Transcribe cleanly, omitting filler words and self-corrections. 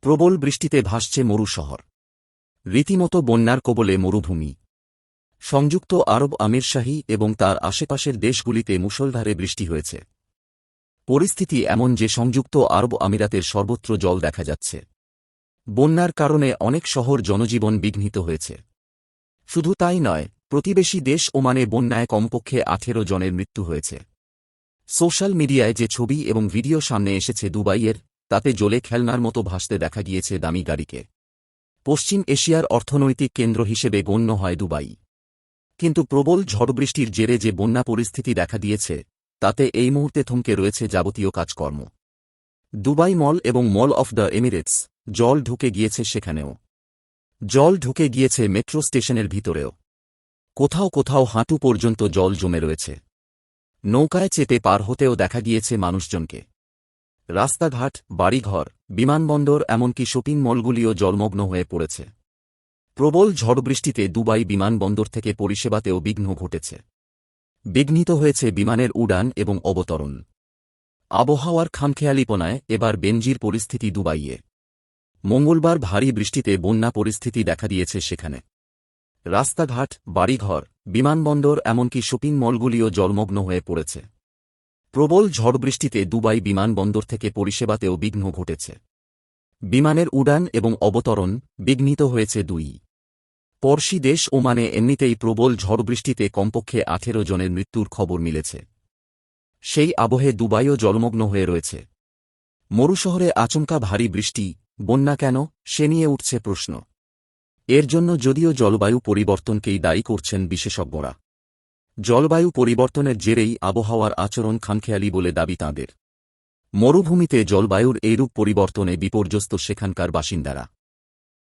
প্রবল বৃষ্টিতে ভাসছে মরু শহর। রীতিমতো বন্যার কবলে মরুভূমি। সংযুক্ত আরব আমিরশাহী এবং তার আশেপাশের দেশগুলিতে মুষলধারে বৃষ্টি হয়েছে। পরিস্থিতি এমন যে সংযুক্ত আরব আমিরাতের সর্বত্র জল দেখা যাচ্ছে। বন্যার কারণে অনেক শহর জনজীবন বিঘ্নিত হয়েছে। শুধু তাই নয়, প্রতিবেশী দেশ ওমানে বন্যায় কমপক্ষে 18 জনের মৃত্যু হয়েছে। সোশ্যাল মিডিয়ায় যে ছবি এবং ভিডিও সামনে এসেছে দুবাইয়ের, তাতে জলে খেলনার মতো ভাসতে দেখা গিয়েছে দামি গাড়িকে। পশ্চিম এশিয়ার অর্থনৈতিক কেন্দ্র হিসেবে গণ্য হয় দুবাই। কিন্তু প্রবল ঝড়বৃষ্টির জেরে যে বন্যা পরিস্থিতি দেখা দিয়েছে, তাতে এই মুহূর্তে থমকে রয়েছে যাবতীয় কাজকর্ম। দুবাই মল এবং মল অফ দ্য এমিরেটস, জল ঢুকে গিয়েছে সেখানেও। জল ঢুকে গিয়েছে মেট্রো স্টেশনের ভিতরেও। কোথাও কোথাও হাঁটু পর্যন্ত জল জমে রয়েছে। নৌকায় চেপে পার হতেও দেখা গিয়েছে মানুষজনকে। রাস্তাঘাট, বাড়িঘর, বিমানবন্দর এমনকি শপিং মলগুলিও জলমগ্ন হয়ে পড়েছে। প্রবল ঝড়বৃষ্টিতে দুবাই বিমানবন্দর থেকে পরিষেবাতেও বিঘ্ন ঘটেছে। বিঘ্নিত হয়েছে বিমানের উড়ান এবং অবতরণ। আবহাওয়ার খামখেয়ালিপনায় এবার বেনজির পরিস্থিতি দুবাইয়ে। মঙ্গলবার ভারী বৃষ্টিতে বন্যা পরিস্থিতি দেখা দিয়েছে সেখানে। রাস্তাঘাট, বাড়িঘর, বিমানবন্দর এমনকি শপিং মলগুলিও জলমগ্ন হয়ে পড়েছে। প্রবল ঝড়বৃষ্টিতে দুবাই বিমানবন্দর থেকে পরিষেবাতেও বিঘ্ন ঘটেছে। বিমানের উড়ান এবং অবতরণ বিঘ্নিত হয়েছে দুই। পড়শি দেশ ওমানে এমনিতেই প্রবল ঝড়বৃষ্টিতে কমপক্ষে 18 জনের মৃত্যুর খবর মিলেছে। সেই আবহে দুবাইও জলমগ্ন হয়ে রয়েছে। মরুশহরে আচমকা ভারী বৃষ্টি, বন্যা কেন, সে নিয়ে উঠছে প্রশ্ন। এর জন্য যদিও জলবায়ু পরিবর্তনকেই দায়ী করছেন বিশেষজ্ঞরা। জলবায়ু পরিবর্তনের জেরেই আবহাওয়ার আচরণ খামখেয়ালি বলে দাবি তাঁদের। মরুভূমিতে জলবায়ুর এইরূপ পরিবর্তনে বিপর্যস্ত সেখানকার বাসিন্দারা।